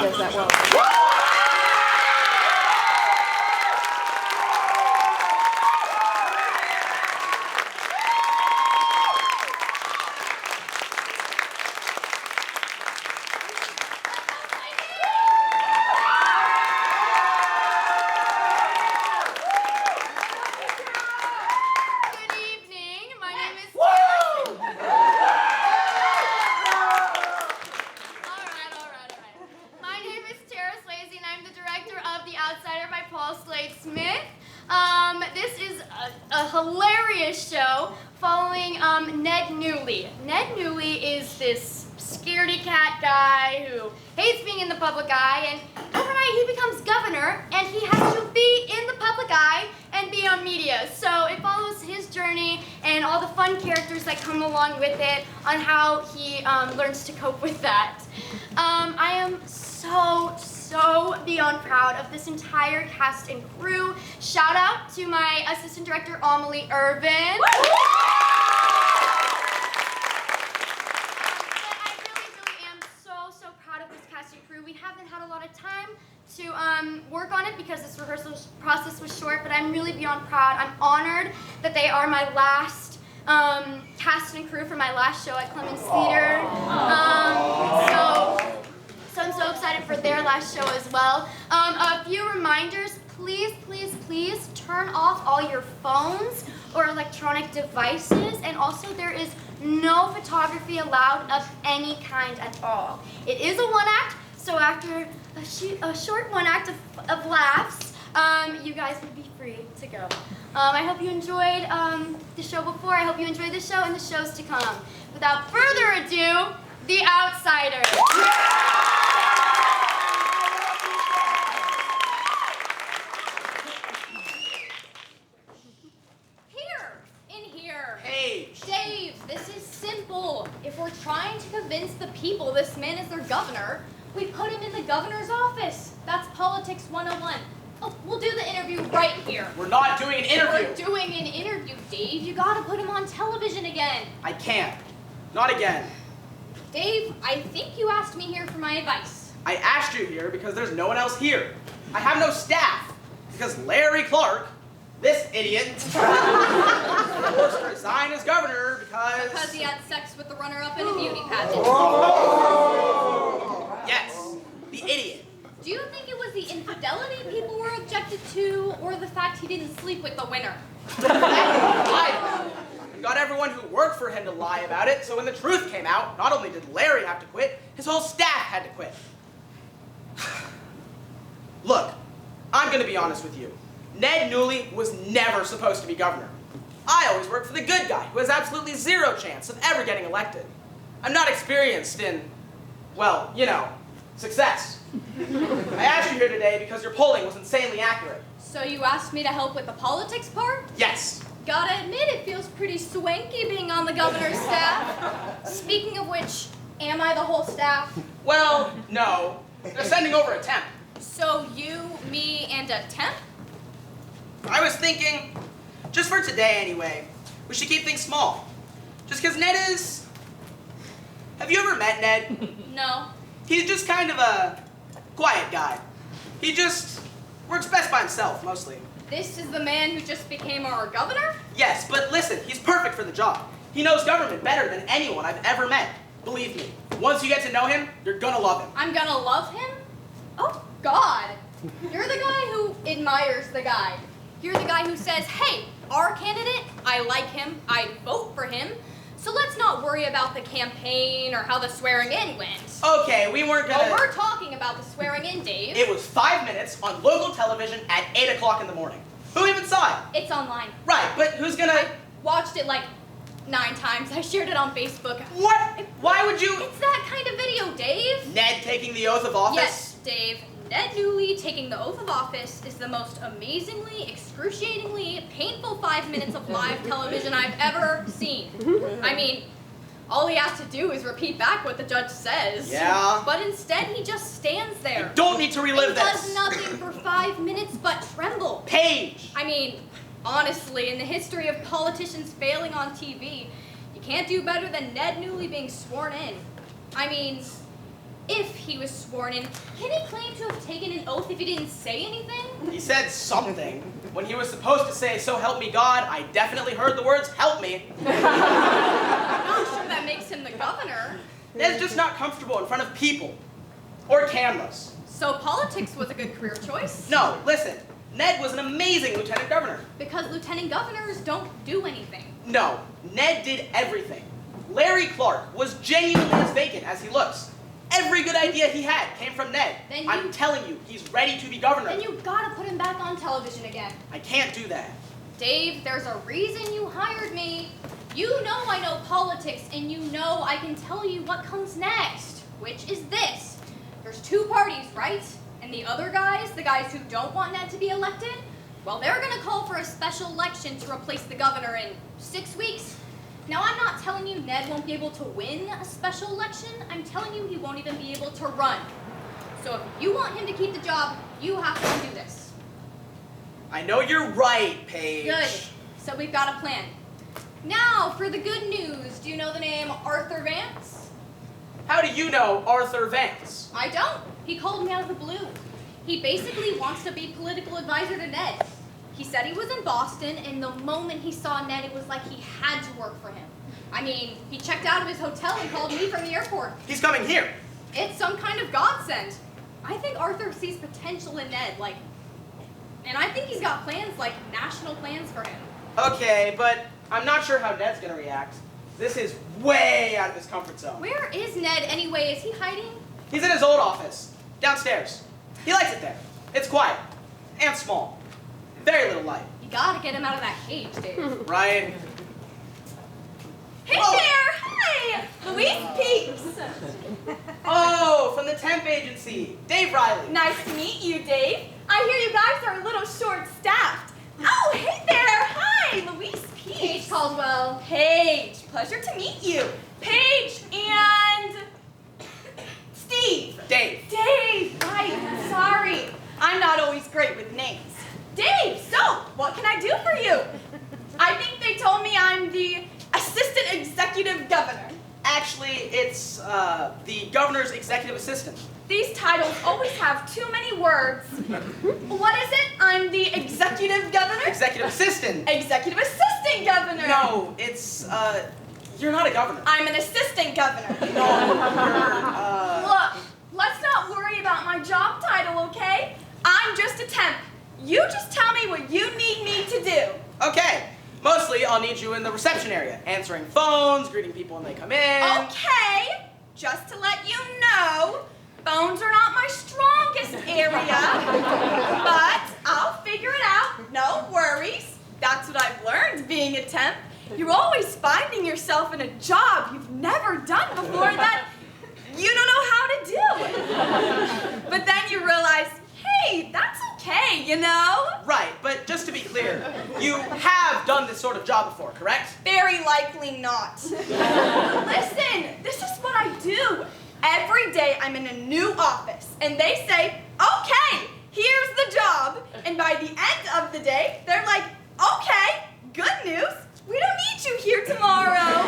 does that well. Ned Newley. Ned Newley is this scaredy cat guy who hates being in the public eye, and overnight he becomes governor, and he has to be in the public eye and be on media. So it follows his journey and all the fun characters that come along with it on how he learns to cope with that. I am so beyond proud of this entire cast and crew. Shout out to my assistant director, Amelie, Irvin. We haven't had a lot of time to work on it because this rehearsal process was short, but I'm really beyond proud. I'm honored that they are my last cast and crew for my last show at Clements Theater. So I'm so excited for their last show as well. A few reminders, please turn off all your phones or electronic devices, and also there is no photography allowed of any kind at all. It is a one-act, so after a short one act of laughs, you guys would be free to go. I hope you enjoyed the show before. I hope you enjoy this show and the shows to come. Without further ado, The Outsiders. Here. Paige. Dave, this is simple. If we're trying to convince the people this man is their governor, we put him in the governor's office. That's politics 101. Oh, we'll do the interview right here. We're not doing an interview. We're doing an interview, Dave. You gotta put him on television again. I can't. Not again. Dave, I think you asked me here for my advice. I asked you here because there's no one else here. I have no staff because Larry Clark, this idiot, forced to resign as governor because he had sex with the runner-up in a beauty pageant. Yes, the idiot. Do you think it was the infidelity people were objected to, or the fact he didn't sleep with the winner? I got everyone who worked for him to lie about it, so when the truth came out, not only did Larry have to quit, his whole staff had to quit. Look, I'm gonna be honest with you. Ned Newley was never supposed to be governor. I always worked for the good guy, who has absolutely zero chance of ever getting elected. I'm not experienced in, well, you know, success. I asked you here today because your polling was insanely accurate. So you asked me to help with the politics part? Yes. Gotta admit, it feels pretty swanky being on the governor's staff. Speaking of which, am I the whole staff? Well, no. They're sending over a temp. So you, me, and a temp? I was thinking, just for today anyway, we should keep things small. Just because Ned is... Have you ever met Ned? No. He's just kind of a quiet guy. He just works best by himself, mostly. This is the man who just became our governor? Yes, but listen, he's perfect for the job. He knows government better than anyone I've ever met. Believe me, once you get to know him, you're gonna love him. I'm gonna love him? Oh, God. You're the guy who admires the guy. You're the guy who says, hey, our candidate, I like him, I'd vote for him, so let's not worry about the campaign or how the swearing in went. Okay, we weren't gonna... Oh, we're talking about the swearing in, Dave. It was 5 minutes on local television at 8 o'clock in the morning. Who even saw it? It's online. Right, but who's gonna... I watched it like 9 times. I shared it on Facebook. What? Why would you... It's that kind of video, Dave. Ned taking the oath of office? Yes, Dave. Ned Newley taking the oath of office is the most amazingly, excruciatingly painful 5 minutes of live television I've ever seen. I mean, all he has to do is repeat back what the judge says. Yeah. But instead, he just stands there. You don't need to relive this. He does nothing for 5 minutes but tremble. Paige! I mean, honestly, in the history of politicians failing on TV, you can't do better than Ned Newley being sworn in. I mean, if he was sworn in, can he claim to have taken an oath if he didn't say anything? He said something. When he was supposed to say, "So help me God," I definitely heard the words, "help me." I'm not sure that makes him the governor. Ned's just not comfortable in front of people. Or cameras. So politics was a good career choice? No, listen. Ned was an amazing lieutenant governor. Because lieutenant governors don't do anything. No, Ned did everything. Larry Clark was genuinely as vacant as he looks. Every good idea he had came from Ned. I'm telling you, he's ready to be governor. Then you gotta put him back on television again. I can't do that. Dave, there's a reason you hired me. You know I know politics, and you know I can tell you what comes next, which is this. There's two parties, right? And the other guys, the guys who don't want Ned to be elected, well, they're gonna call for a special election to replace the governor in 6 weeks. Now, I'm not telling you Ned won't be able to win a special election. I'm telling you he won't even be able to run. So if you want him to keep the job, you have to undo this. I know you're right, Paige. Good. So we've got a plan. Now, for the good news. Do you know the name Arthur Vance? How do you know Arthur Vance? I don't. He called me out of the blue. He basically wants to be political advisor to Ned. He said he was in Boston, and the moment he saw Ned, it was like he had to work for him. I mean, he checked out of his hotel and called me from the airport. He's coming here. It's some kind of godsend. I think Arthur sees potential in Ned, and I think he's got plans, national plans for him. Okay, but I'm not sure how Ned's gonna react. This is way out of his comfort zone. Where is Ned anyway? Is he hiding? He's in his old office, downstairs. He likes it there. It's quiet and small. Very little light. You gotta get him out of that cage, Dave. Right? Hey Whoa. there! Hi! Louise Peeps! Oh, from the temp agency. Dave Riley. Nice to meet you, Dave. I hear you guys are a little short-staffed. Oh, hey there! Hi, Louise Peeps. Paige Caldwell. Paige, pleasure to meet you. Paige and Steve. Dave. Dave, right, sorry. I'm not always great with names. Dave, so, what can I do for you? I think they told me I'm the assistant executive governor. Actually, it's the governor's executive assistant. These titles always have too many words. What is it? I'm the executive governor? Executive assistant. Executive assistant governor. No, it's, you're not a governor. I'm an assistant governor. No, you're, Look, let's not worry about my job title, okay? I'm just a temp. You just tell me what you need me to do. Okay. Mostly, I'll need you in the reception area, answering phones, greeting people when they come in. Okay, just to let you know, phones are not my strongest area, but I'll figure it out, no worries. That's what I've learned being a temp. You're always finding yourself in a job you've never done before that you don't know how to do. But then you realize, hey, that's okay, you know? Right, but just to be clear, you have done this sort of job before, correct? Very likely not. Listen, this is what I do. Every day I'm in a new office, and they say, okay, here's the job. And by the end of the day, they're like, okay, good news. We don't need you here tomorrow.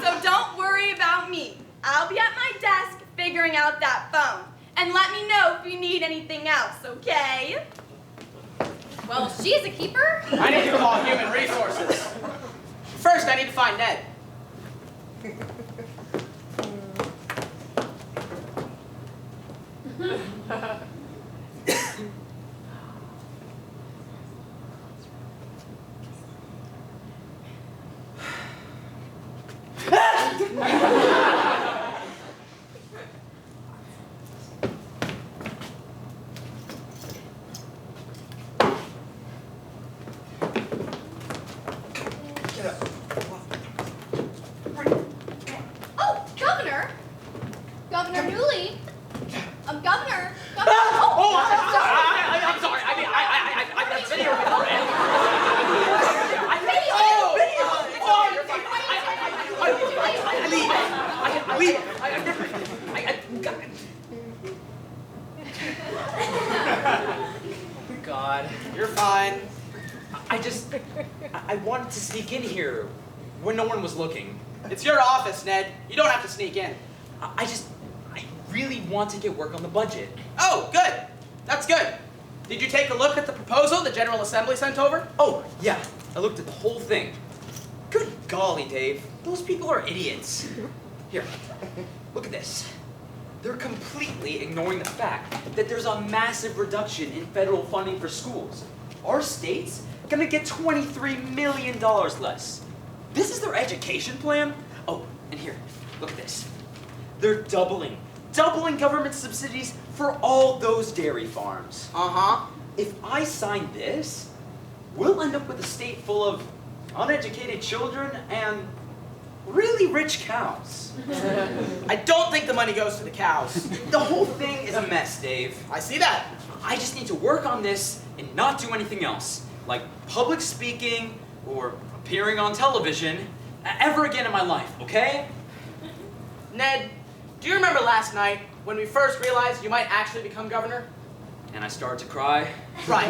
So don't worry about me. I'll be at my desk figuring out that phone. And let me know if you need anything else, okay? Well, she's a keeper. I need to call human resources. First, I need to find Ned. Oh, Governor. Governor Newley. Governor. Oh, I'm sorry. I mean, I've been here before. God. You're fine. I wanted to sneak in here when no one was looking. It's your office, Ned. You don't have to sneak in. I want to get work on the budget. Oh, good. That's good. Did you take a look at the proposal the General Assembly sent over? Oh, yeah. I looked at the whole thing. Good golly, Dave. Those people are idiots. Here, look at this. They're completely ignoring the fact that there's a massive reduction in federal funding for schools. Our state's gonna get $23 million less. This is their education plan? Oh, and here, look at this. They're doubling government subsidies for all those dairy farms. Uh-huh. If I sign this, we'll end up with a state full of uneducated children and really rich cows. I don't think the money goes to the cows. The whole thing is a mess, Dave. I see that. I just need to work on this and not do anything else, like public speaking or appearing on television ever again in my life, okay? Ned, do you remember last night when we first realized you might actually become governor? And I started to cry. Right.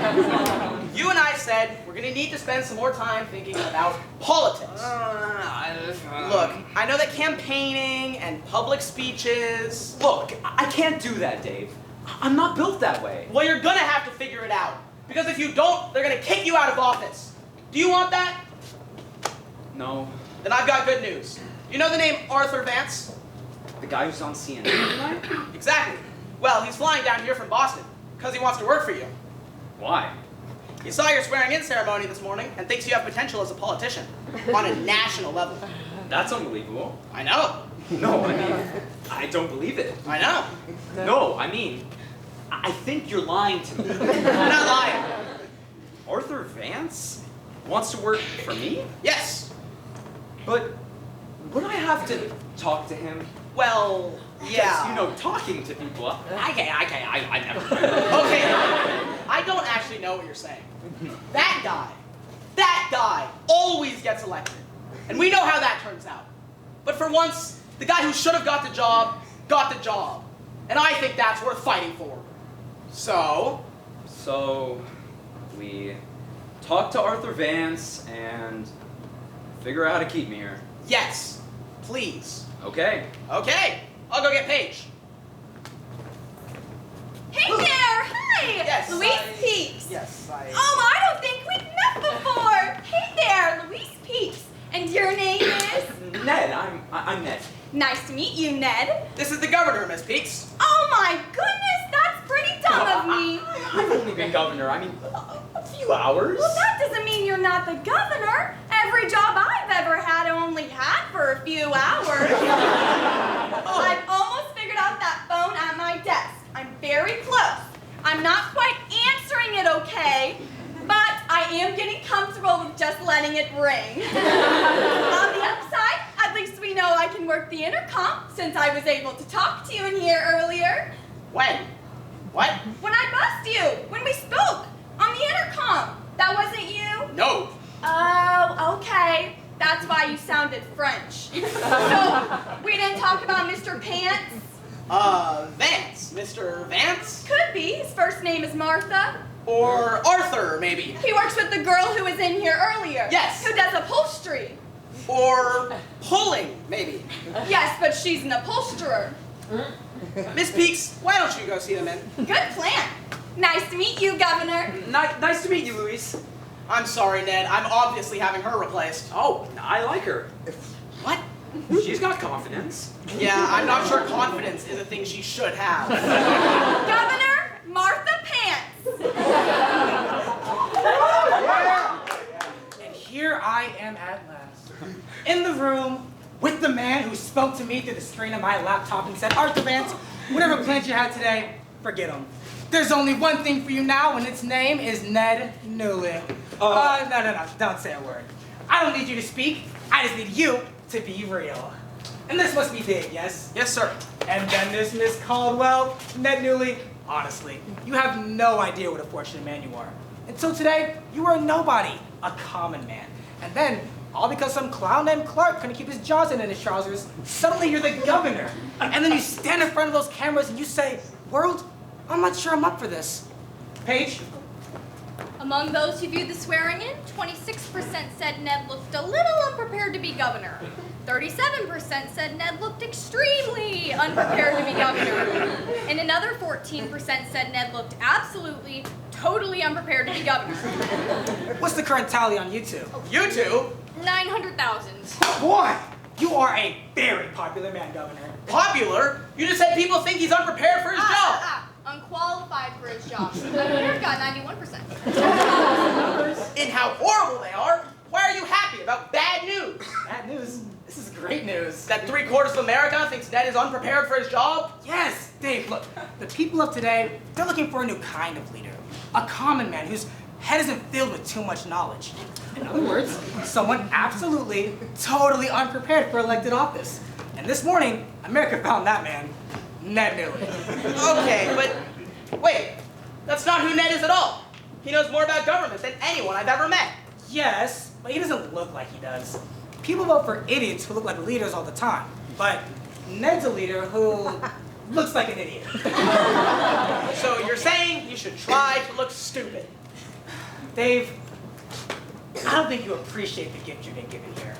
You and I said we're going to need to spend some more time thinking about politics. Look, I know that campaigning and public speeches... Look, I can't do that, Dave. I'm not built that way. Well, you're going to have to figure it out. Because if you don't, they're going to kick you out of office. Do you want that? No. Then I've got good news. You know the name Arthur Vance? The guy who's on CNN tonight? Exactly. Well, he's flying down here from Boston because he wants to work for you. Why? He saw your swearing-in ceremony this morning and thinks you have potential as a politician on a national level. That's unbelievable. I know. No, I mean, I don't believe it. I know. No, I mean, I think you're lying to me. I'm not lying. Arthur Vance wants to work for me? Yes. But would I have to talk to him? Well, yeah. Because, you know, talking to people, I never. Okay, I don't actually know what you're saying. That guy always gets elected. And we know how that turns out. But for once, the guy who should have got the job, got the job. And I think that's worth fighting for. So, we talk to Arthur Vance and figure out how to keep me here. yes, please. Okay. Okay, I'll go get Paige. Hey there! Hi! Yes, Louise Peaks. Yes, I don't think we've met before. Hey there, Louise Peaks. And your name is? Ned, I'm Ned. Nice to meet you, Ned. This is the governor, Miss Peaks. Oh my goodness, that's pretty dumb of me. I've only been governor, a few hours. Well, that doesn't mean you're not the governor. Every job I've ever had only had for a few hours. I've almost figured out that phone at my desk. I'm very close. I'm not quite answering it okay, but I am getting comfortable with just letting it ring. On the upside, at least we know I can work the intercom since I was able to talk to you in here earlier. When? What? When I buzzed you, when we spoke on the intercom. That wasn't you? No. Oh, okay. That's why you sounded French. So, we didn't talk about Mr. Pants? Vance. Mr. Vance? Could be. His first name is Martha. Or Arthur, maybe. He works with the girl who was in here earlier. Yes. Who does upholstery. Or pulling, maybe. Yes, but she's an upholsterer. Miss Peaks, why don't you go see them in? Good plan. Nice to meet you, Governor. Nice to meet you, Louise. I'm sorry, Ned. I'm obviously having her replaced. Oh, I like her. What? She's got confidence. Yeah, I'm not sure confidence is a thing she should have. Governor Martha Pants. And here I am at last, in the room with the man who spoke to me through the screen of my laptop and said, Arthur Vance, whatever plans you had today, forget them. There's only one thing for you now, and its name is Ned Newley. No, don't say a word. I don't need you to speak. I just need you to be real. And this must be big, yes? Yes, sir. And then there's Miss Caldwell, Ned Newley. Honestly, you have no idea what a fortunate man you are. Until today, you were a nobody, a common man. And then, all because some clown named Clark couldn't keep his Johnson in his trousers, suddenly you're the governor. And then you stand in front of those cameras and you say, world, I'm not sure I'm up for this. Paige? Among those who viewed the swearing in, 26% said Ned looked a little unprepared to be governor. 37% said Ned looked extremely unprepared to be governor. And another 14% said Ned looked absolutely, totally unprepared to be governor. What's the current tally on YouTube? YouTube? 900,000. Boy, you are a very popular man, Governor. Popular? You just said people think he's unprepared for his job. Unqualified for his job. I've got 91%. In how horrible they are, why are you happy about bad news? Bad news? This is great news. That 3/4 of America thinks Ned is unprepared for his job? Yes, Dave, look, the people of today, they're looking for a new kind of leader. A common man whose head isn't filled with too much knowledge. In other words, someone absolutely, totally unprepared for elected office. And this morning, America found that man, Ned Newley. Okay, but wait, that's not who Ned is at all. He knows more about government than anyone I've ever met. Yes, but he doesn't look like he does. People vote for idiots who look like leaders all the time. But Ned's a leader who looks like an idiot. So you're saying you should try to look stupid. Dave, I don't think you appreciate the gift you've been given here.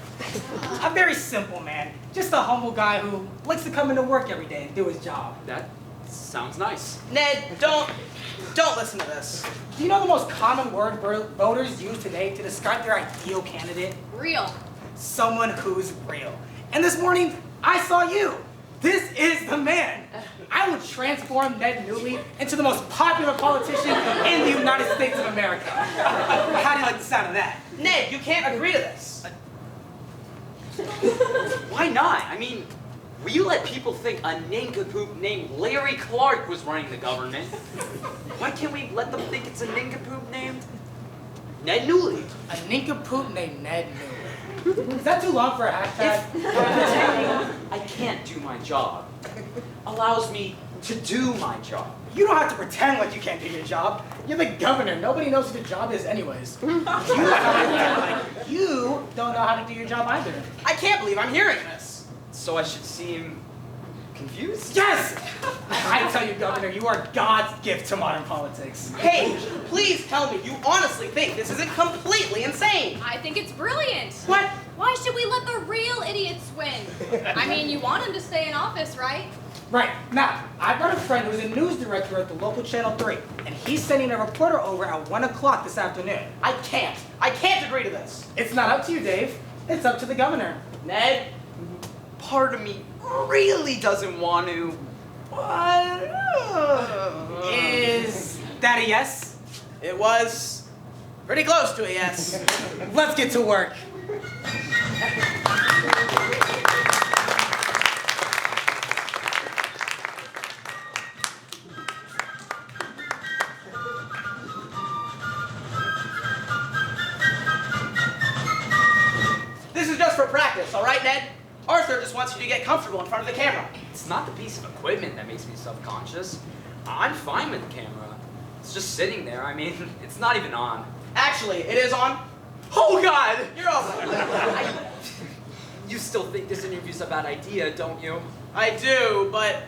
I'm a very simple man, just a humble guy who likes to come into work every day and do his job. That sounds nice. Ned, don't listen to this. Do you know the most common word voters use today to describe their ideal candidate? Real. Someone who's real. And this morning, I saw you. This is the man. I would transform Ned Newley into the most popular politician in the United States of America. How do you like the sound of that? Ned, you can't agree to this. Why not? I mean, will you let people think a nincompoop named Larry Clark was running the government? Why can't we let them think it's a nincompoop named Ned Newley? A nincompoop named Ned Newley. Is that too long for a hashtag? Pretending I can't do my job allows me to do my job. You don't have to pretend like you can't do your job. You're the governor. Nobody knows what your job is anyways. You don't know how to do your job either. I can't believe I'm hearing this. So I should seem confused? Yes! I tell you, Governor, you are God's gift to modern politics. Paige, please tell me you honestly think this isn't completely insane. I think it's brilliant. What? Why should we let the real idiots win? I mean, you want them to stay in office, right? Right. Now, I've got a friend who's a news director at the local Channel 3, and he's sending a reporter over at 1 o'clock this afternoon. I can't agree to this. It's not up to you, Dave. It's up to the governor. Ned, Part of me really doesn't want to. Is that a yes? it was pretty close to a yes. Let's get to work. This is just for practice, all right, Ned? Arthur just wants you to get comfortable in front of the camera. It's not the piece of equipment that makes me self-conscious. I'm fine with the camera. It's just sitting there. I mean, it's not even on. Actually, it is on. Oh, God! You're over. You still think this interview's a bad idea, don't you? I do, but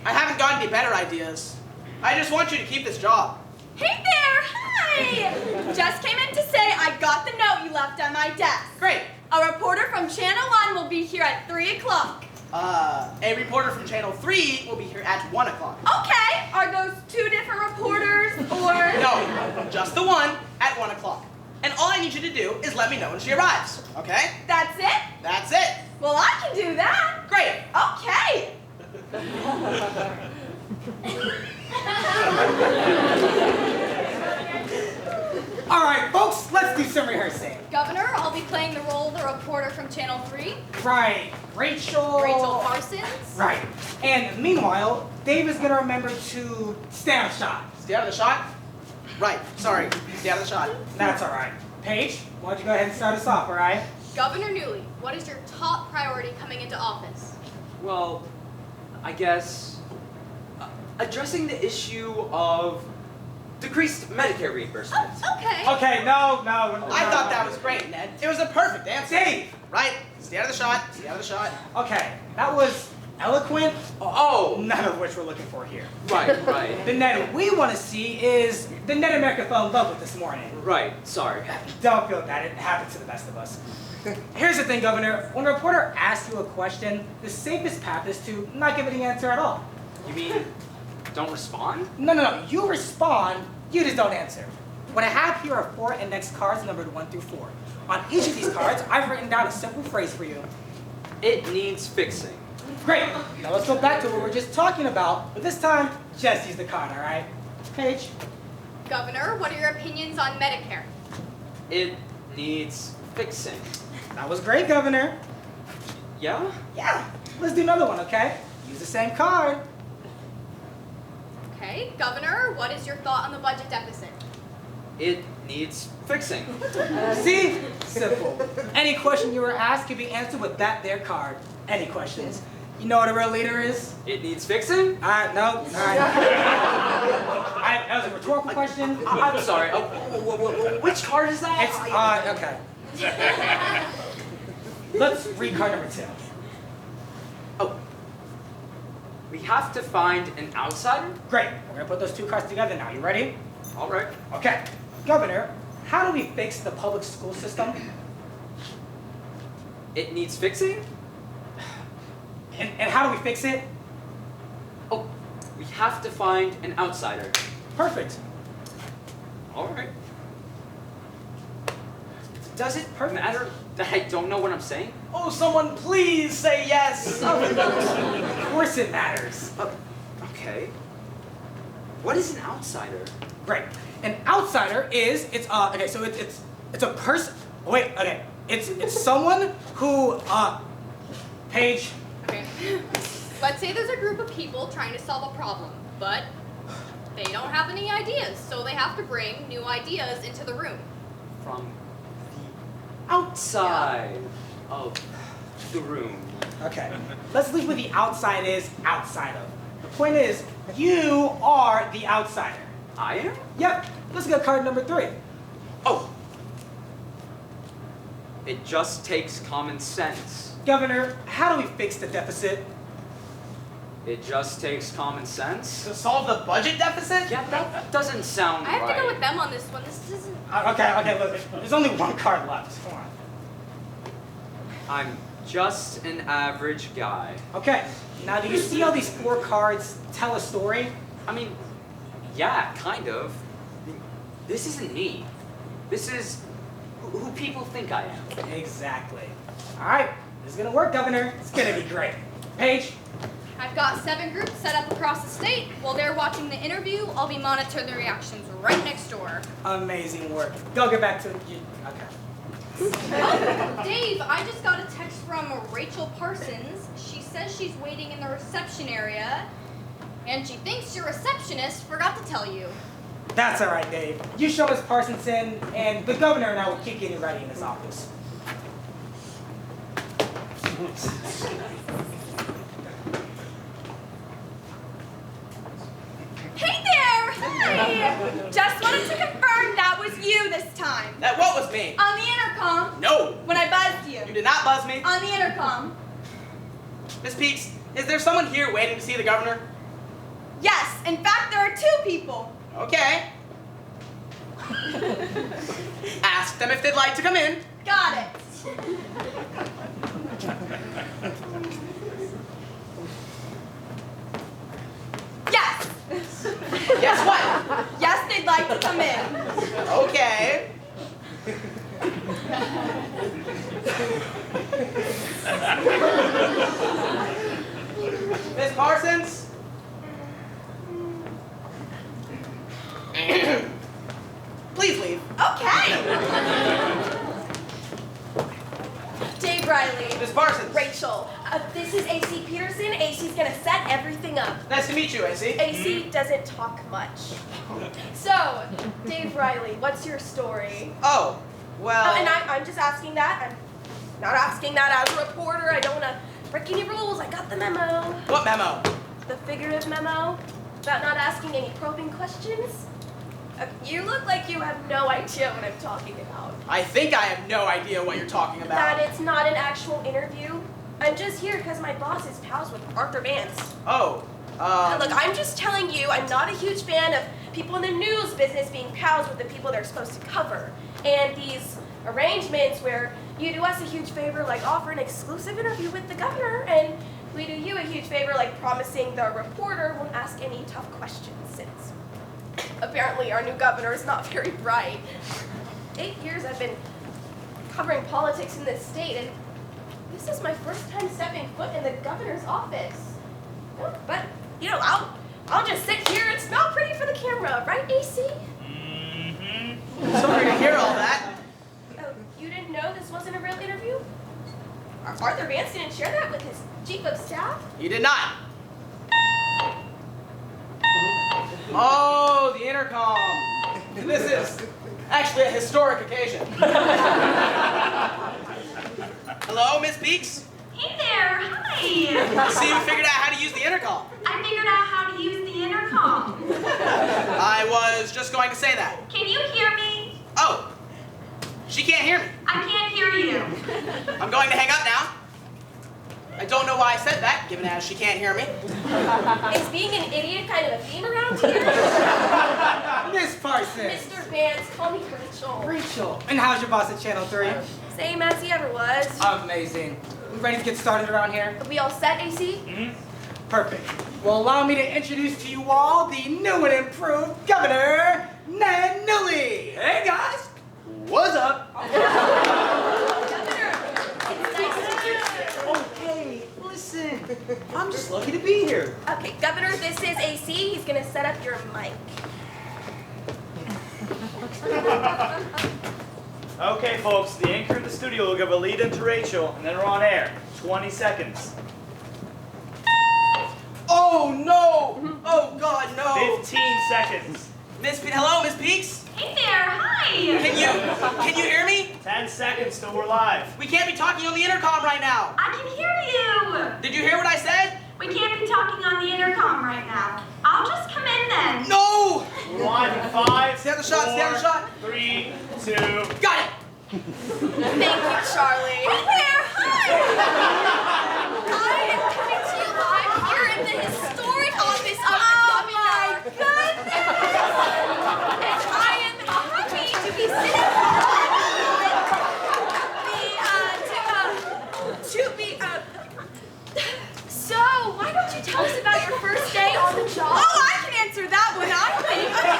I haven't gotten any better ideas. I just want you to keep this job. Hey there, hi! Just came in to say I got the note you left on my desk. Great. A reporter from Channel 1 will be here at 3 o'clock. A reporter from Channel 3 will be here at 1 o'clock. Okay, are those two different reporters, or? No, just the one at 1 o'clock. And all I need you to do is let me know when she arrives, okay? That's it? That's it. Well, I can do that. Great. Okay. All right, folks, let's do some rehearsing. Governor, I'll be playing the role of the reporter from Channel 3. Right, Rachel Parsons. Right. And meanwhile, Dave is gonna remember to stay on a shot. Stay out of the shot? Right, sorry. Stay out of the shot. That's all right. Paige, why don't you go ahead and start us off, all right? Governor Newley, what is your top priority coming into office? Well, I guess addressing the issue of decreased Medicare reimbursement. Oh, okay. Okay, no. I thought that was great, Ned. It was a perfect answer. Dave! Right, stay out of the shot. Stay out of the shot. Okay, that was eloquent, Oh! none of which we're looking for here. Right, right. The Ned we want to see is the Ned America fell in love with this morning. Right, sorry. Don't feel bad, it happens to the best of us. Here's the thing, Governor. When a reporter asks you a question, the safest path is to not give any answer at all. You mean, don't respond? No. You respond, you just don't answer. What I have here are 4 index cards numbered 1 through 4. On each of these cards, I've written down a simple phrase for you. It needs fixing. Great. Now let's go back to what we were just talking about, but this time, just use the card, all right? Paige. Governor, what are your opinions on Medicare? It needs fixing. That was great, Governor. Yeah? Yeah. Let's do another one, okay? Use the same card. Okay, Governor, what is your thought on the budget deficit? It needs fixing. See? Simple. Any question you were asked can be answered with that there card. Any questions? You know what a real leader is? It needs fixing? No. All right. That was a rhetorical question. I'm sorry. Which card is that? It's, okay. Let's read card number 2. Oh. We have to find an outsider? Great. We're going to put those 2 cards together now. You ready? All right. Okay. Governor, how do we fix the public school system? It needs fixing? And how do we fix it? Oh, we have to find an outsider. Perfect. All right. Does it matter that I don't know what I'm saying? Oh, someone please say yes. Of course it matters. Okay. What is an outsider? Great. An outsider is it's a person. Oh, wait, okay. It's someone who Paige. Okay. Let's say there's a group of people trying to solve a problem, but they don't have any ideas, so they have to bring new ideas into the room. From the outside of the room. Okay. Let's leave where the outside is outside of. The point is, you are the outsider. I am? Yep. Let's go card number 3. Oh. It just takes common sense. Governor, how do we fix the deficit? It just takes common sense? To solve the budget deficit? Yeah, that doesn't sound I have right. to go with them on this one. This isn't... Okay, look, there's only 1 card left. Come on. I'm just an average guy. Okay, now do you see how these 4 cards tell a story? I mean, yeah, kind of. This isn't me. This is who people think I am. Exactly. All right, this is gonna work, Governor. It's gonna be great. Paige? I've got 7 groups set up across the state. While they're watching the interview, I'll be monitoring the reactions right next door. Amazing work. Go get back to you. Okay. Oh, Dave, I just got a text from Rachel Parsons. She says she's waiting in the reception area, and she thinks your receptionist forgot to tell you. That's all right, Dave. You show us Parsons in, and the governor and I will keep getting ready in his office. Hey there! Hi! Just wanted to confirm that was you this time. That what was me? On the intercom. No. When I buzzed you. You did not buzz me. On the intercom. Miss Peaks, is there someone here waiting to see the governor? Yes, in fact, there are 2 people. Okay. Ask them if they'd like to come in. Got it. Yes. Guess what? Yes, they'd like to come in. Okay. Miss Parsons? Please leave. Okay. Dave Riley. Miss Parsons. Rachel. This is AC Peterson. AC's gonna set everything up. Nice to meet you, AC. AC doesn't talk much. So, Dave Riley, what's your story? Oh, well. And I'm just asking that. I'm not asking that as a reporter. I don't wanna break any rules. I got the memo. What memo? The figurative memo about not asking any probing questions. You look like you have no idea what I'm talking about. I think I have no idea what you're talking about. That it's not an actual interview. I'm just here because my boss is pals with Arthur Vance. Oh, Look, I'm just telling you, I'm not a huge fan of people in the news business being pals with the people they're supposed to cover. And these arrangements where you do us a huge favor, like offer an exclusive interview with the governor, and we do you a huge favor, like promising the reporter won't ask any tough questions, since apparently our new governor is not very bright. 8 years I've been covering politics in this state, and this is my first time stepping foot in the governor's office. But, you know, I'll just sit here and smell pretty for the camera, right, AC? Mm-hmm. Sorry to hear all that. Oh, you didn't know this wasn't a real interview? Arthur Vance didn't share that with his chief of staff? You did not. Oh, the intercom. This is actually a historic occasion. Hello, Miss Beeks? Hey there, hi! See, you figured out how to use the intercom. I figured out how to use the intercom. I was just going to say that. Can you hear me? Oh, she can't hear me. I can't hear you. I'm going to hang up now. I don't know why I said that, given as she can't hear me. Is being an idiot kind of a theme around here? Miss Parsons. Mr. Vance, call me Rachel. Rachel. And how's your boss at Channel 3? Same as he ever was. Amazing. We ready to get started around here? Are we all set, AC? Mm-hmm. Perfect. Well, allow me to introduce to you all the new and improved Governor, Ned Newley. Hey guys, what's up? Governor, it's nice to meet you. Oh hey, listen, I'm just lucky to be here. Okay, Governor, this is AC. He's gonna set up your mic. Okay, folks, the anchor in the studio will give a lead in to Rachel, and then we're on air. 20 seconds. Oh, no! Oh, God, no! 15 seconds. Hello, Miss Beeks? Hey there, hi! Can you hear me? 10 seconds till we're live. We can't be talking on the intercom right now. I can hear you! Did you hear what I said? We can't be talking on the intercom right now. I'll just come in then. No! We're live in 5, Stay on the shot, 4, stay on the shot. 3, 2. Got it! Thank you, Charlie. Hey there, hi! I am coming to you live here in the historic office of the governor. And I am happy to be sitting So, why don't you tell us about your first day on the job? Oh, I can answer that one, I think. Okay,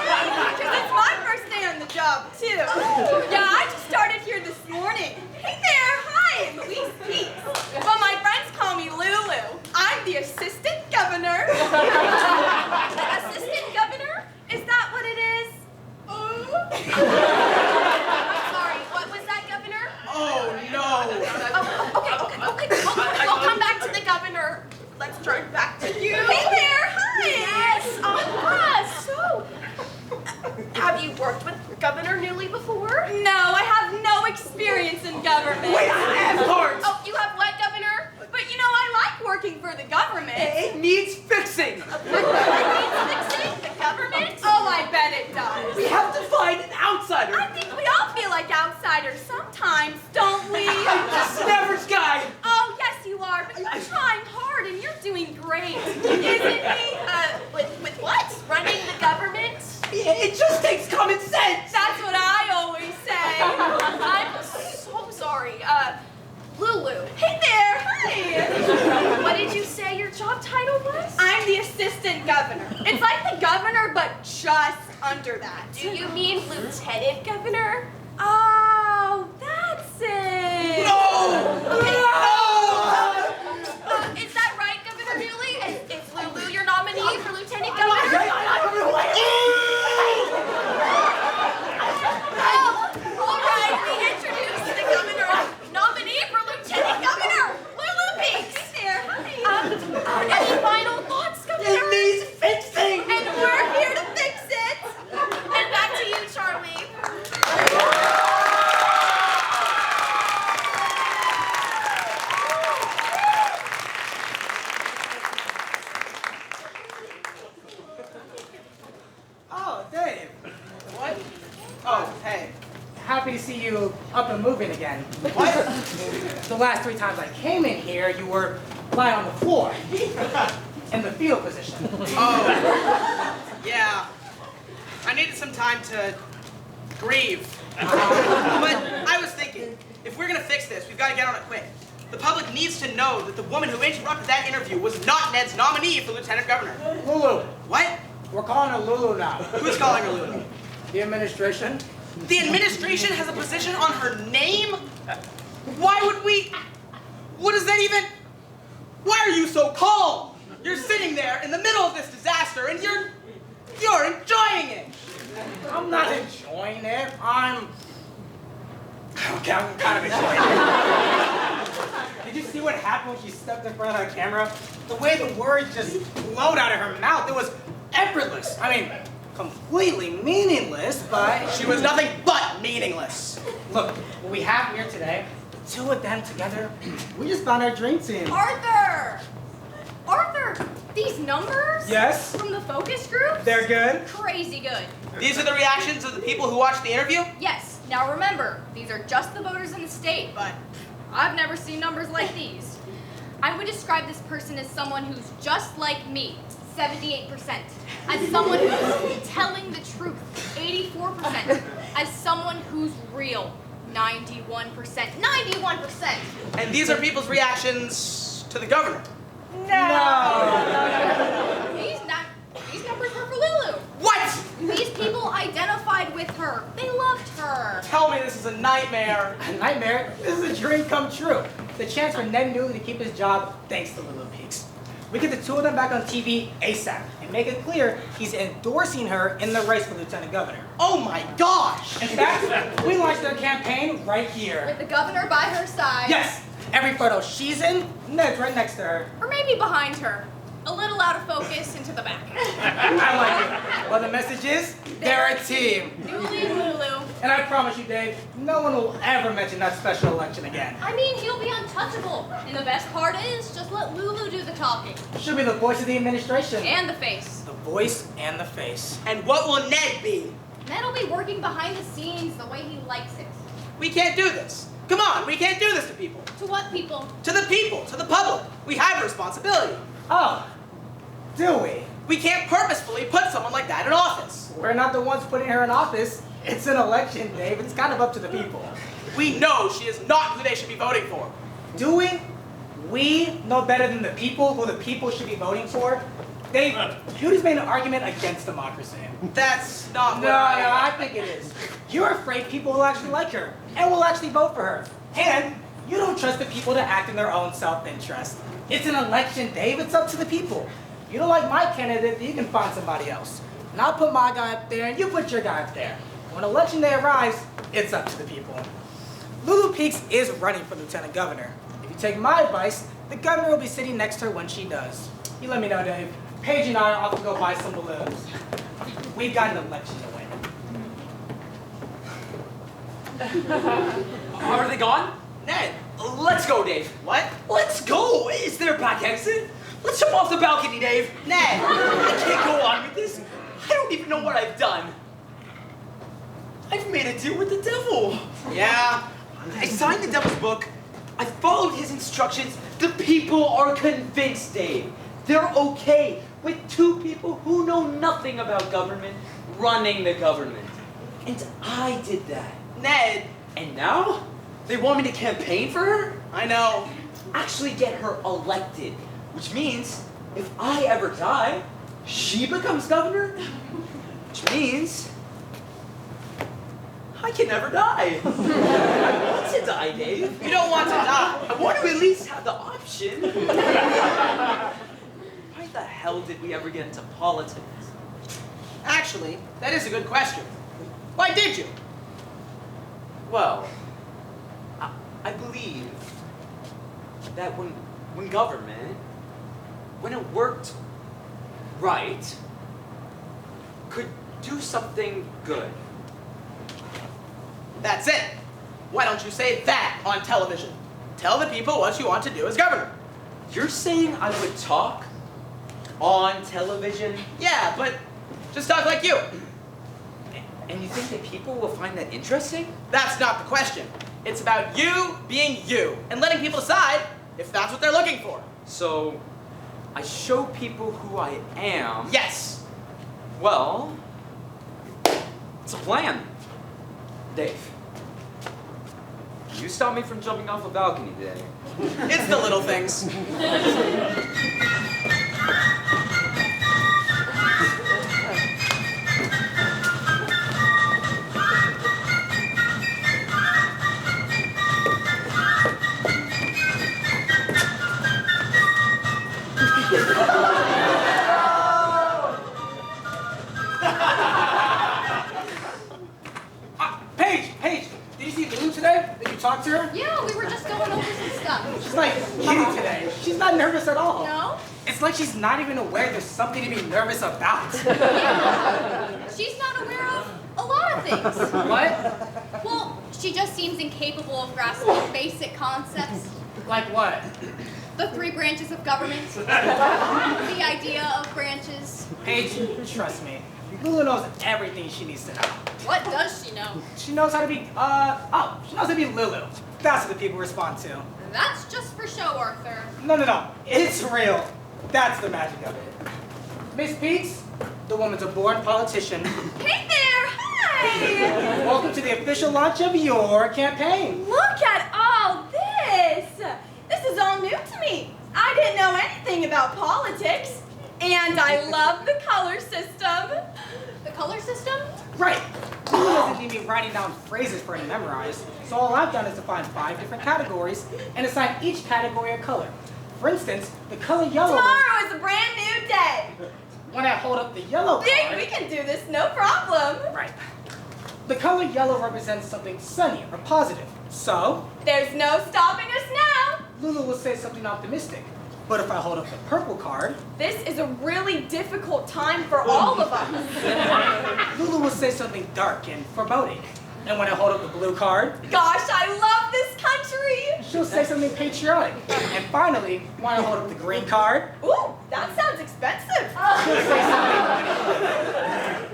because it's my first day on the job, too. Yeah, I just started here this morning. Hey there, hi, Louise Peaks. But my friends call me Lulu. I'm the assistant governor. The assistant governor? Is that what it is? I'm sorry, what was that, Governor? Oh, no! Okay. We'll come back to the governor. Let's turn back to you. Hey there, hi. Yes. So, have you worked with Governor Newley before? No, I have no experience in government. Wait, I have hearts. Oh, you have what, Governor? But you know, I like working for the government. It needs fixing. Fixing the government? Oh, I bet it does. We have to find an outsider. I think we all feel like outsiders sometimes, don't we? I'm just an average guy. Oh, yes, you are. But you're trying hard and you're doing great. Isn't he? With what? Running the government? It just takes common sense. That's what I always say. I'm so sorry. Lulu. Hey there, hi. What did you say your job title was? I'm the assistant governor. It's like the governor, but just under that. Do you mean lieutenant governor? Oh, that's it. No! Is that right, Governor Newley? Is Lulu your nominee for lieutenant governor? All right, we introduce the governor's nominee for lieutenant governor, Lulu Peaks. Hey there, hi. Any final thoughts, Governor? It needs fixing. And we're here to fix it. And back to you, Charlie. happy to see you up and moving again. What? The last 3 times I came in here, you were lying on the floor. In the fetal position. Oh, yeah. I needed some time to grieve. But I was thinking, if we're gonna fix this, we've got to get on it quick. The public needs to know that the woman who interrupted that interview was not Ned's nominee for lieutenant governor. Lulu. What? We're calling her Lulu now. Who's calling her Lulu? The administration. The administration has a position on her name? Why would we? What does that even? Why are you so calm? You're sitting there in the middle of this disaster and you're enjoying it. I'm not enjoying it. Okay, I'm kind of enjoying it. Did you see what happened when she stepped in front of the camera? The way the words just flowed out of her mouth, it was effortless. I mean, completely meaningless, but... She was nothing but meaningless. Look, what we have here today, the 2 of them together, we just found our dream team. Arthur! Arthur, these numbers? Yes? From the focus group? They're good? Crazy good. These are the reactions of the people who watched the interview? Yes. Now remember, these are just the voters in the state, but I've never seen numbers like these. I would describe this person as someone who's just like me, 78%. As someone who's telling the truth, 84%. As someone who's real, 91%. 91%! And these are people's reactions to the governor. No. These numbers were for Lulu. What? These people identified with her. They loved her. Tell me this is a nightmare. A nightmare? This is a dream come true. The chance for Ned Newley to keep his job thanks to Lulu Peaks. We get the 2 of them back on TV ASAP and make it clear he's endorsing her in the race for lieutenant governor. Oh my gosh! In fact, we launched their campaign right here. With the governor by her side. Yes! Every photo she's in, Ned's right next to her. Or maybe behind her. A little out of focus and to the back. I like it. Well, the message is, they're a team. Newley and Lulu. And I promise you, Dave, no one will ever mention that special election again. I mean, he'll be untouchable. And the best part is, just let Lulu do the talking. She'll be the voice of the administration. And the face. The voice and the face. And what will Ned be? Ned'll be working behind the scenes the way he likes it. We can't do this. Come on, we can't do this to people. To what people? To the people, to the public. We have a responsibility. Oh, do we? We can't purposefully put someone like that in office. We're not the ones putting her in office. It's an election, Dave. It's kind of up to the people. We know she is not who they should be voting for. Do we? We know better than the people who the people should be voting for? Dave, you just made an argument against democracy. That's not what No, I think it is. You're afraid people will actually like her and will actually vote for her. And you don't trust the people to act in their own self-interest. It's an election, Dave. It's up to the people. You don't like my candidate, then you can find somebody else. And I'll put my guy up there, and you put your guy up there. When election day arrives, it's up to the people. Lulu Peaks is running for lieutenant governor. If you take my advice, the governor will be sitting next to her when she does. You let me know, Dave. Paige and I are off to go buy some balloons. We've got an election to win. Are they gone? Ned, Let's go, Dave. what? Let's go! Is there a back exit? Let's jump off the balcony, Dave. Ned! I can't go on with this. I don't even know what I've done. I've made a deal with the devil. Yeah. I signed the devil's book. I followed his instructions. The people are convinced, Dave. They're okay with 2 people who know nothing about government running the government. And I did that. Ned, And now? They want me to campaign for her? I know. Actually get her elected. Which means, if I ever die, she becomes governor. Which means, I can never die. I want to die, Dave. You don't want to die. I want to at least have the option. Why the hell did we ever get into politics? Actually, that is a good question. Why did you? Well, I believe that when government, when it worked right, could do something good. That's it. Why don't you say that on television? Tell the people what you want to do as governor. You're saying I would talk on television? Yeah, but just talk like you. And you think that people will find that interesting? That's not the question. It's about you being you and letting people decide if that's what they're looking for. So, I show people who I am. Yes. Well, it's a plan. Dave, you stopped me from jumping off a balcony today. It's the little things. Paige, did you see Lou today? Did you talk to her? Yeah, we were just going over some stuff. She's like giddy today. She's not nervous at all. No? It's like she's not even aware there's something to be nervous about. She's not aware of a lot of things. What? Well, she just seems incapable of grasping basic concepts. Like what? The 3 branches of government. The idea of branches. Paige, trust me. Lulu knows everything she needs to know. What does she know? She knows how to be, she knows how to be Lulu. That's what the people respond to. That's just for show, Arthur. No. It's real. That's the magic of it. Miss Beats, the woman's a born politician. Hey there! Hi! Welcome to the official launch of your campaign. Look at all this! This is all new to me. I didn't know anything about politics. And I love the color system. The color system? Right. Lulu doesn't need me writing down phrases for her to memorize. So all I've done is define 5 different categories and assign each category a color. For instance, the color yellow. Tomorrow is a brand new day. When I hold up the yellow card. We can do this, no problem. Right. The color yellow represents something sunny or positive. So, There's no stopping us now. Lulu will say something optimistic. But if I hold up the purple card, This is a really difficult time for all of us. Lulu will say something dark and foreboding. And when I hold up the blue card, Gosh, I love this country. she'll say something patriotic. And finally, when I hold up the green card, Ooh, that sounds expensive. she'll say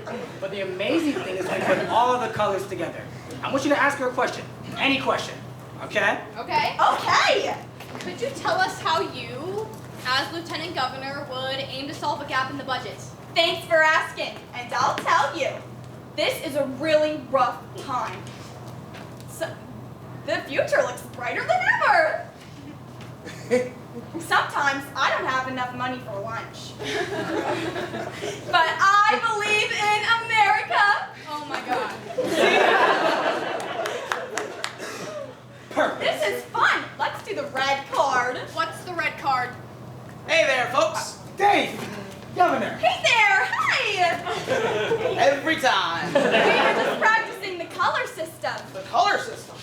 something. But the amazing thing is when we put all the colors together. I want you to ask her a question. Any question. Okay? Okay. Okay. Could you tell us how you, as Lieutenant Governor, would aim to solve a gap in the budget? Thanks for asking, and I'll tell you. This is a really rough time. So, the future looks brighter than ever. Sometimes I don't have enough money for lunch. But I believe in America. Oh my god. Perfect. This is fun. Let's do the red card. What's the red card? Hey there, folks. Dave, Governor. Hey there, hi. Every time. We were just practicing the color system. The color system.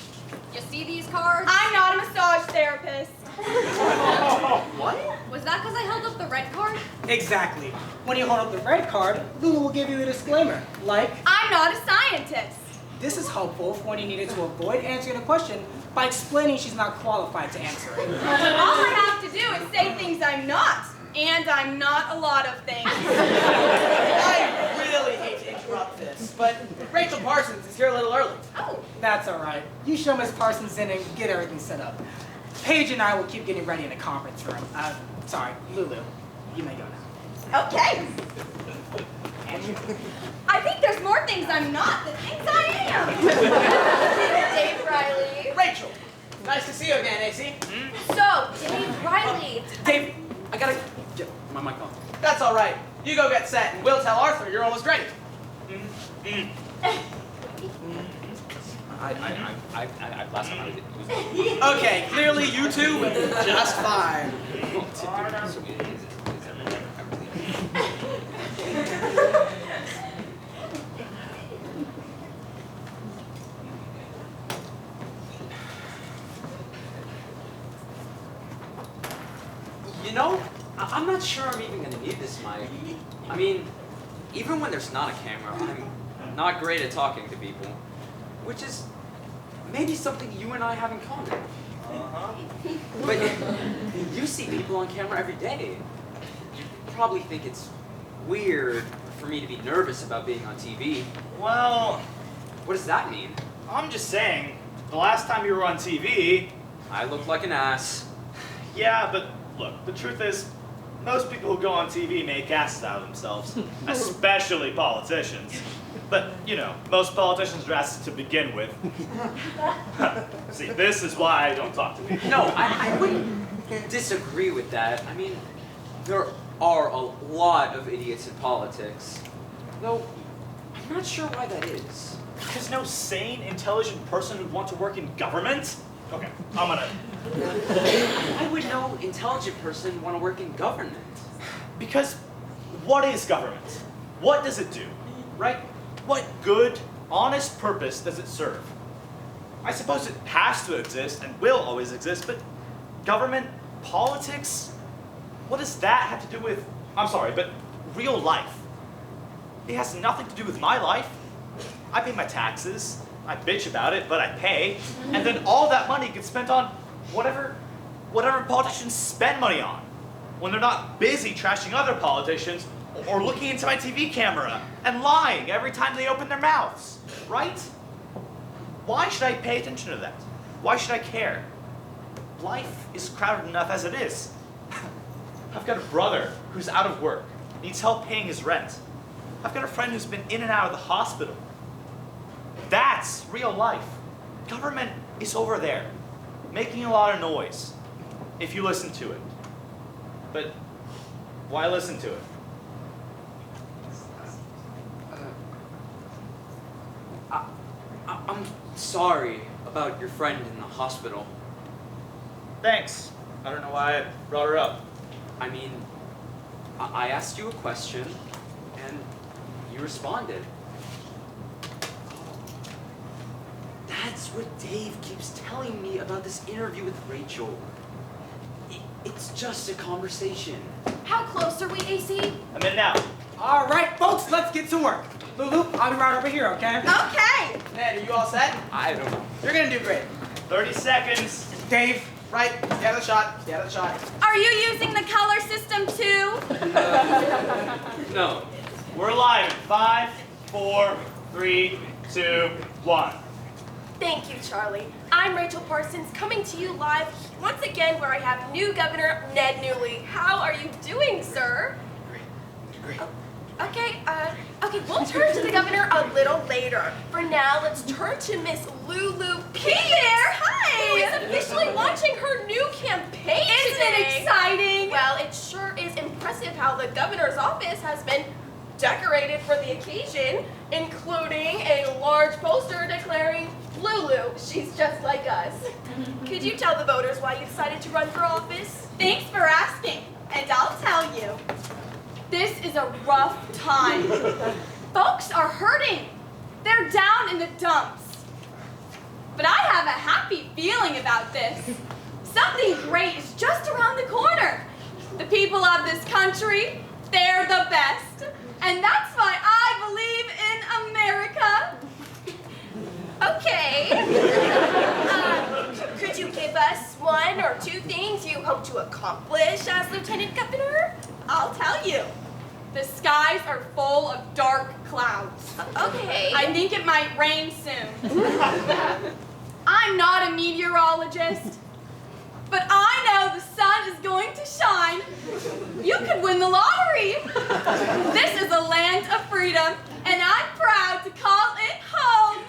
You see these cards? I'm not a massage therapist. What? Was that because I held up the red card? Exactly. When you hold up the red card, Lulu will give you a disclaimer, like, I'm not a scientist. this is helpful for when you needed to avoid answering a question by explaining she's not qualified to answer it. All I have to do is say things I'm not. And I'm not a lot of things. I really hate to interrupt this, but Rachel Parsons is here a little early. Oh, That's all right. You show Miss Parsons in and get everything set up. Paige and I will keep getting ready in the conference room. Sorry, Lulu, you may go now. okay. I think there's more things I'm not than things I am. Dave Riley. Rachel, nice to see you again, AC. So, Dave Riley. Dave, I gotta get my mic on. That's all right. You go get set, and we'll tell Arthur you're almost ready. Last time I did it was Okay, clearly you two just fine. You know, I'm not sure I'm even gonna need this mic. I mean, even when there's not a camera, I'm not great at talking to people, which is maybe something you and I have in common. But you see people on camera every day. You probably think it's weird for me to be nervous about being on TV. Well, What does that mean? I'm just saying, the last time you were on TV, I look like an ass. yeah, but look, the truth is, most people who go on TV make asses out of themselves, especially politicians. But, you know, most politicians are asses to begin with. See, this is why I don't talk to people. No, I wouldn't disagree with that. I mean, there are a lot of idiots in politics. Though, I'm not sure why that is. Because no sane, intelligent person would want to work in government? Okay, I'm gonna... Why would no intelligent person want to work in government? Because what is government? What does it do? Right? What good, honest purpose does it serve? I suppose it has to exist and will always exist, but government, politics, what does that have to do with, I'm sorry, but real life? It has nothing to do with my life. I pay my taxes, I bitch about it, but I pay, and then all that money gets spent on whatever politicians spend money on, when they're not busy trashing other politicians or looking into my TV camera and lying every time they open their mouths, right? Why should I pay attention to that? Why should I care? Life is crowded enough as it is. I've got a brother who's out of work, needs help paying his rent. I've got a friend who's been in and out of the hospital. That's real life. Government is over there, making a lot of noise, if you listen to it. But why listen to it? I'm sorry about your friend in the hospital. Thanks. I don't know why I brought her up. I mean, I asked you a question, and you responded. That's what Dave keeps telling me about this interview with Rachel. It's just a conversation. How close are we, AC? I'm in now. All right, folks, let's get to work. Lulu, I'll be right over here, okay? Okay. Ned, are you all set? I don't know. You're gonna do great. 30 seconds. Dave, Right, stay out of the shot, stay out of the shot. Are you using the color system too? No. We're live in 5, 4, 3, 2, 1. Thank you, Charlie. I'm Rachel Parsons, coming to you live once again where I have new Governor Ned Newley. How are you doing, sir? Great. Okay, we'll turn to the governor a little later. For now, let's turn to Miss Lulu Peterson. Hey there, hi. Who is officially launching her new campaign Isn't today. it exciting? Well, it sure is impressive how the governor's office has been decorated for the occasion, including a large poster declaring, Lulu, she's just like us. Could you tell the voters why you decided to run for office? Thanks for asking, and I'll tell you. This is a rough time. Folks are hurting. They're down in the dumps. But I have a happy feeling about this. Something great is just around the corner. The people of this country, they're the best. And that's why I believe in America. Okay. Could you give us one or two things you hope to accomplish as Lieutenant Governor? I'll tell you. The skies are full of dark clouds. Okay. I think it might rain soon. I'm not a meteorologist, but I know the sun is going to shine. You could win the lottery. This is a land of freedom, and I'm proud to call it home.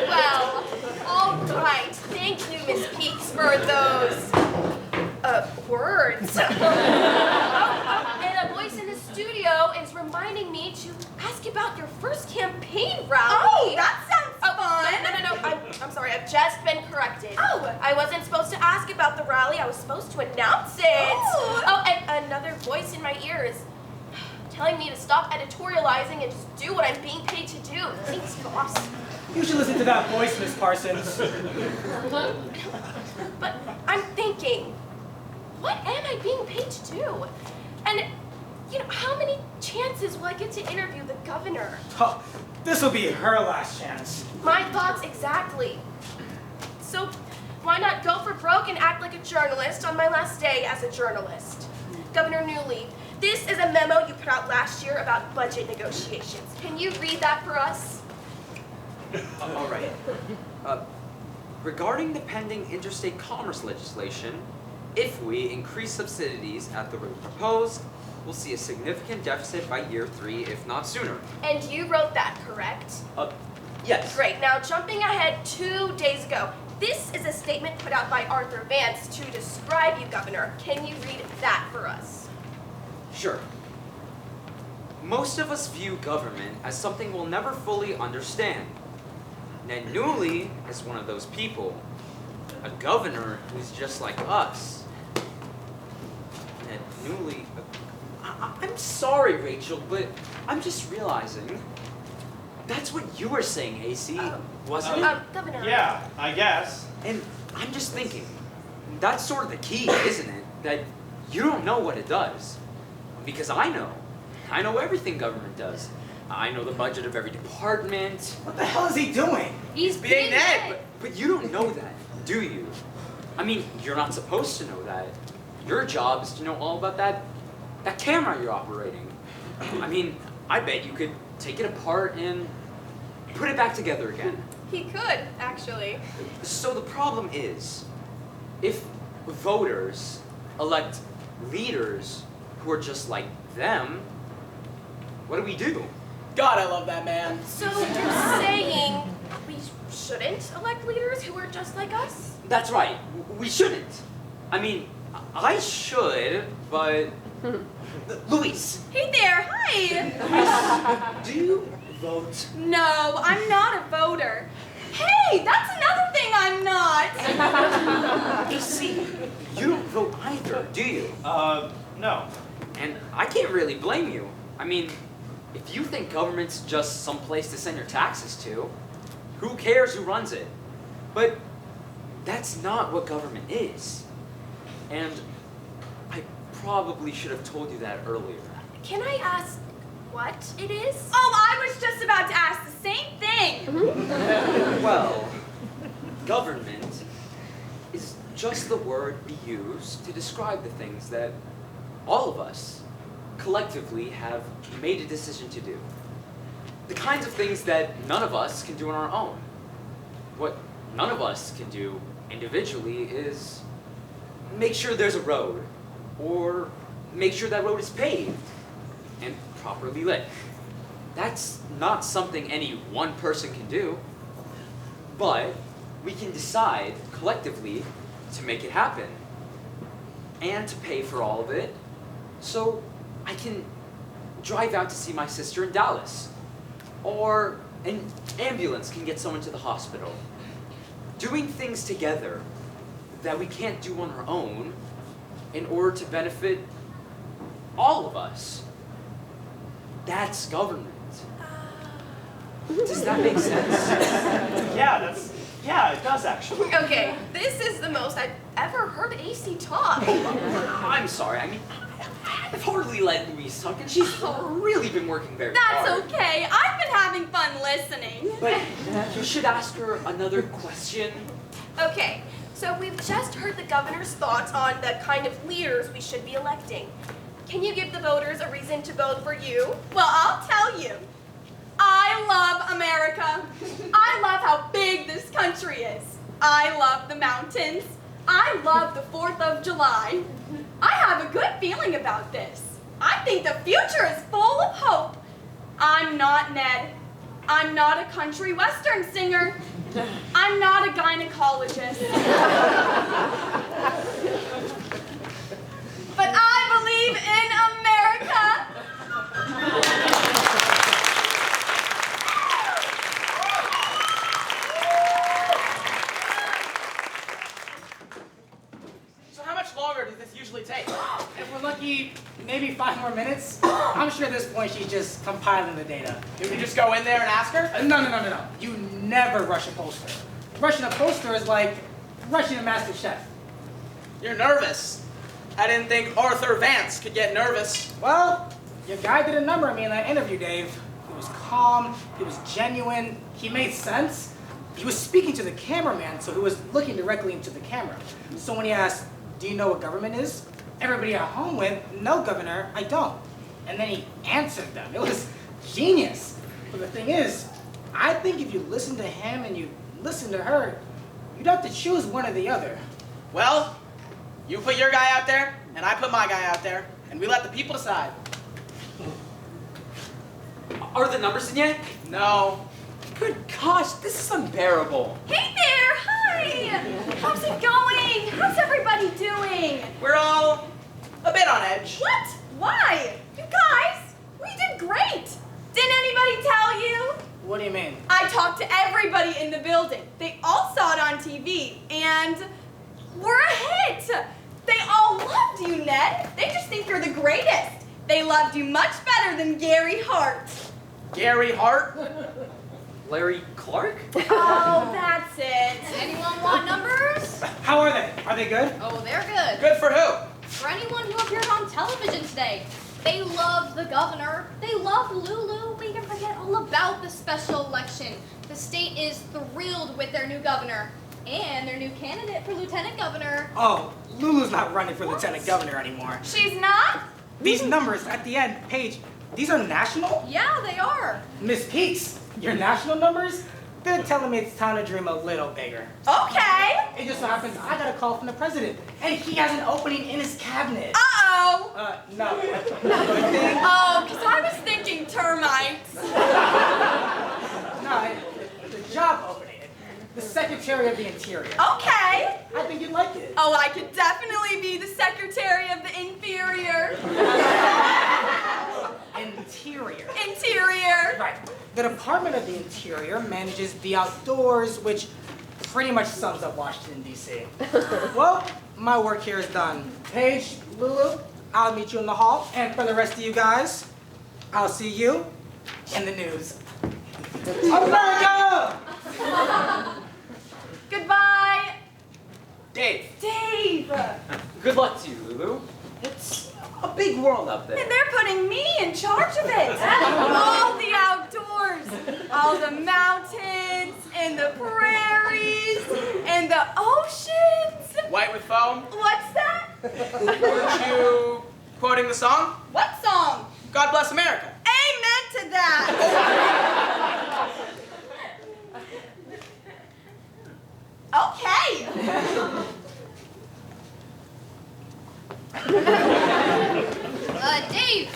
Well, all right. Thank you, Miss Peaks, for those words. And a voice in the studio is reminding me to ask about your first campaign rally. Oh, that sounds fun. No. I'm sorry. I've just been corrected. Oh. I wasn't supposed to ask about the rally. I was supposed to announce it. Oh. And another voice in my ear is telling me to stop editorializing and just do what I'm being paid to do. Thanks, boss. you should listen to that voice, Miss Parsons. But I'm thinking, what am I being paid to do? And, how many chances will I get to interview the governor? Oh, this will be her last chance. My thoughts exactly. So, why not go for broke and act like a journalist on my last day as a journalist? Governor Newley, This is a memo you put out last year about budget negotiations. Can you read that for us? All right. Regarding the pending interstate commerce legislation, if we increase subsidies at the rate proposed, we'll see a significant deficit by year 3, if not sooner. And you wrote that, correct? Yes. Great. Now, jumping ahead 2 days ago, this is a statement put out by Arthur Vance to describe you, Governor. Can you read that for us? Sure. Most of us view government as something we'll never fully understand. Ned Newley is one of those people. A governor who's just like us. Ned Newley... I'm sorry, Rachel, but I'm just realizing that's what you were saying, AC, wasn't it? Governor. Yeah, I guess. And I'm just thinking, that's sort of the key, isn't it? That you don't know what it does. Because I know. I know everything government does. I know the budget of every department. What the hell is he doing? He's being Ned. But you don't know that, do you? I mean, you're not supposed to know that. Your job is to know all about that camera you're operating. I mean, I bet you could take it apart and put it back together again. He could, actually. So the problem is, if voters elect leaders who are just like them, what do we do? God, I love that man. So you're saying we shouldn't elect leaders who are just like us? That's right, we shouldn't. I mean, I should, but... Louise, Hey there, hi! do you vote? No, I'm not a voter. Hey, that's another thing I'm not! AC, you don't vote either, do you? No. And I can't really blame you. I mean, if you think government's just some place to send your taxes to, who cares who runs it? But that's not what government is. And I probably should have told you that earlier. Can I ask what it is? Oh, I was just about to ask the same thing! Well, government is just the word we use to describe the things that all of us collectively have made a decision to do. The kinds of things that none of us can do on our own. What none of us can do individually is make sure there's a road, or make sure that road is paved and properly lit. That's not something any one person can do, but we can decide collectively to make it happen and to pay for all of it, so I can drive out to see my sister in Dallas, or an ambulance can get someone to the hospital. Doing things together that we can't do on our own in order to benefit all of us. That's government. Does that make sense? Yeah, it does actually. Okay, this is the most I've ever heard AC talk. I'm sorry, I mean, I've hardly let Louise talk, and she's really been working very That's hard. okay, I've been having fun listening. But you should ask her another question. Okay, so we've just heard the governor's thoughts on the kind of leaders we should be electing. Can you give the voters a reason to vote for you? Well, I'll tell you. I love America. I love how big this country is. I love the mountains. I love the 4th of July. I have a good feeling about this. I think the future is full of hope. I'm not Ned. I'm not a country western singer. I'm not a gynecologist. But I believe in America. So how much longer does this usually take? If we're lucky, maybe 5 more minutes. I'm sure at this point she's just compiling the data. Did we just go in there and ask her? No. You never rush a pollster. Rushing a pollster is like rushing a master chef. You're nervous. I didn't think Arthur Vance could get nervous. Well, your guy did a number on me in that interview, Dave. He was calm, he was genuine, he made sense. He was speaking to the cameraman, so he was looking directly into the camera. So when he asked, "Do you know what government is?" everybody at home with, no, Governor, I don't. And then he answered them. It was genius. But the thing is, I think if you listen to him and you listen to her, you'd have to choose one or the other. Well, you put your guy out there, and I put my guy out there, and we let the people decide. Are the numbers in yet? No. Good gosh, this is unbearable. Hey there, hi! How's it going? How's everybody doing? We're all a bit on edge. What? Why? You guys, we did great! Didn't anybody tell you? What do you mean? I talked to everybody in the building. They all saw it on TV, and we're a hit! They all loved you, Ned. They just think you're the greatest. They loved you much better than Gary Hart. Gary Hart? Larry Clark? Oh, that's it. Anyone want numbers? How are they? Are they good? Oh, they're good. Good for who? For anyone who appeared on television today. They loved the governor. They loved Lulu. We can forget all about the special election. The state is thrilled with their new governor and their new candidate for lieutenant governor. Oh, Lulu's not running for lieutenant governor anymore. She's not? These numbers at the end, Paige, these are national? Yeah, they are. Miss Peaks, your national numbers? They're telling me it's time to dream a little bigger. Okay. It just so happens I got a call from the president, and he has an opening in his cabinet. Uh-oh. No. Good thing? Oh, because I was thinking termites. No, the job opening. The Secretary of the Interior. Okay. I think you'd like it. Oh, I could definitely be the Secretary of the Inferior. Interior. Interior. Right. The Department of the Interior manages the outdoors, which pretty much sums up Washington, D.C. Well, my work here is done. Paige, Lulu, I'll meet you in the hall. And for the rest of you guys, I'll see you in the news. America! Goodbye. Dave. Dave. Good luck to you, Lulu. It's a big world out there. And they're putting me in charge of it. All the outdoors. All the mountains and the prairies and the oceans. White with foam? What's that? Weren't you quoting the song? What song? God Bless America. Amen to that. Okay. Dave.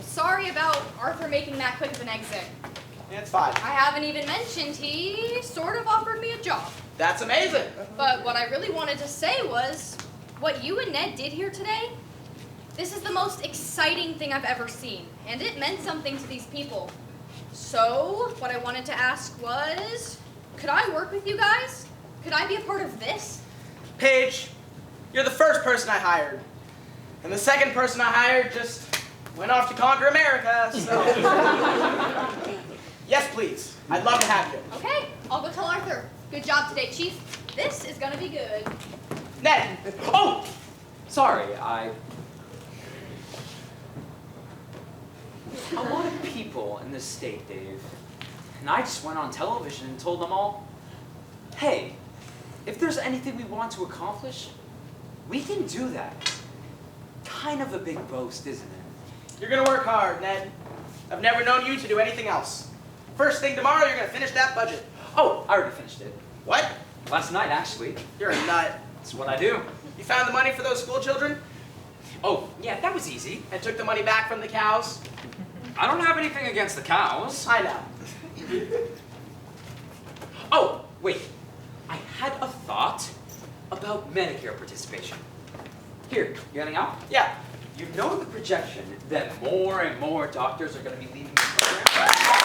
Sorry about Arthur making that quick of an exit. It's fine. I haven't even mentioned he sort of offered me a job. That's amazing. But what I really wanted to say was, what you and Ned did here today, this is the most exciting thing I've ever seen, and it meant something to these people. So, what I wanted to ask was, could I work with you guys? Could I be a part of this? Paige, you're the first person I hired. And the second person I hired just went off to conquer America, so... Yes, please. I'd love to have you. Okay, I'll go tell Arthur. Good job today, Chief. This is gonna be good. Ned. Oh! Sorry, a lot of people in this state, Dave, and I just went on television and told them all, hey, if there's anything we want to accomplish, we can do that. Kind of a big boast, isn't it? You're gonna work hard, Ned. I've never known you to do anything else. First thing tomorrow, you're gonna finish that budget. Oh, I already finished it. What? Last night, actually. You're a nut. That's what I do. You found the money for those school children? Oh, yeah, that was easy. And took the money back from the cows? I don't have anything against the cows. I know. Oh, wait. I had a thought about Medicare participation. Here, you getting out? Yeah. You know the projection that more and more doctors are going to be leaving the program?